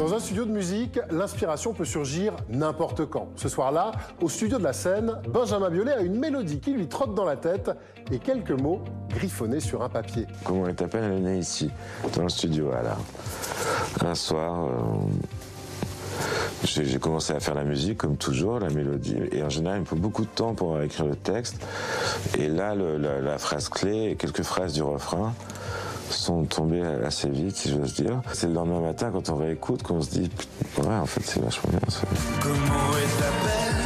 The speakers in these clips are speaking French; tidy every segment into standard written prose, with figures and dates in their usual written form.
Dans un studio de musique, l'inspiration peut surgir n'importe quand. Ce soir-là, au studio de la scène, Benjamin Biolay a une mélodie qui lui trotte dans la tête et quelques mots griffonnés sur un papier. Comment elle t'appelle, elle est née ici, dans le studio. Voilà. Un soir, j'ai commencé à faire la musique, comme toujours, la mélodie. Et en général, il me faut beaucoup de temps pour écrire le texte. Et là, la phrase clé et quelques phrases du refrain sont tombées assez vite, si j'ose dire. C'est le lendemain matin, quand on réécoute, qu'on se dit « Ouais, en fait, c'est vachement bien, ça. » Comment est ta belle,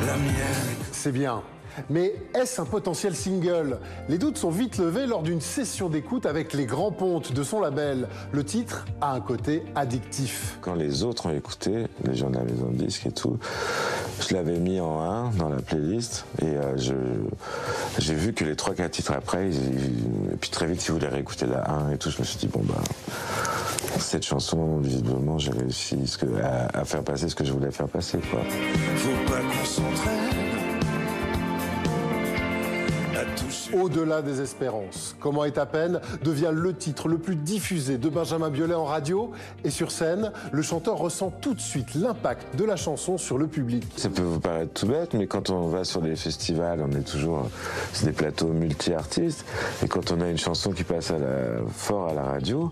la mienne. C'est bien. Mais est-ce un potentiel single? Les doutes sont vite levés lors d'une session d'écoute avec les grands pontes de son label. Le titre a un côté addictif. Quand les autres ont écouté, les gens de la maison de disques et tout, je l'avais mis en 1 dans la playlist et j'ai vu que les 3-4 titres après, et puis très vite ils voulaient réécouter la 1 et tout, je me suis dit bon bah cette chanson, visiblement j'ai réussi à faire passer ce que je voulais faire passer, quoi. Faut pas qu'on s'entraîne. Au-delà des espérances, Comment est ta peine devient le titre le plus diffusé de Benjamin Biolay en radio. Et sur scène, le chanteur ressent tout de suite l'impact de la chanson sur le public. Ça peut vous paraître tout bête, mais quand on va sur des festivals, on est toujours sur des plateaux multi-artistes. Et quand on a une chanson qui passe fort à la radio,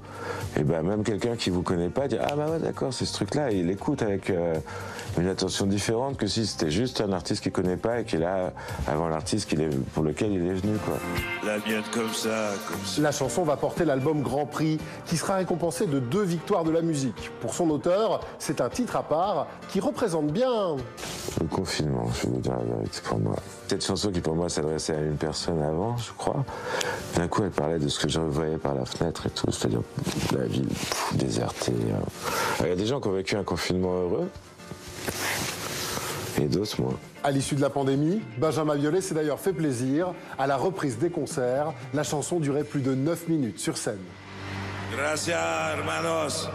et ben même quelqu'un qui vous connaît pas dit « Ah bah ouais d'accord, c'est ce truc-là », et il écoute avec une attention différente que si c'était juste un artiste qu'il connaît pas et qui est là avant l'artiste pour lequel il est venu, quoi. La mienne comme ça, comme ça. La chanson va porter l'album Grand Prix, qui sera récompensé de 2 victoires de la musique. Pour son auteur, c'est un titre à part qui représente bien le confinement, je vais vous dire la vérité pour moi. Cette chanson qui pour moi s'adressait à une personne avant, je crois, d'un coup elle parlait de ce que je voyais par la fenêtre et tout, c'est-à-dire la ville désertée. Il y a des gens qui ont vécu un confinement heureux, et d'autres moins. À l'issue de la pandémie, Benjamin Biolay s'est d'ailleurs fait plaisir. À la reprise des concerts, la chanson durait plus de 9 minutes sur scène. Gracias, hermanos.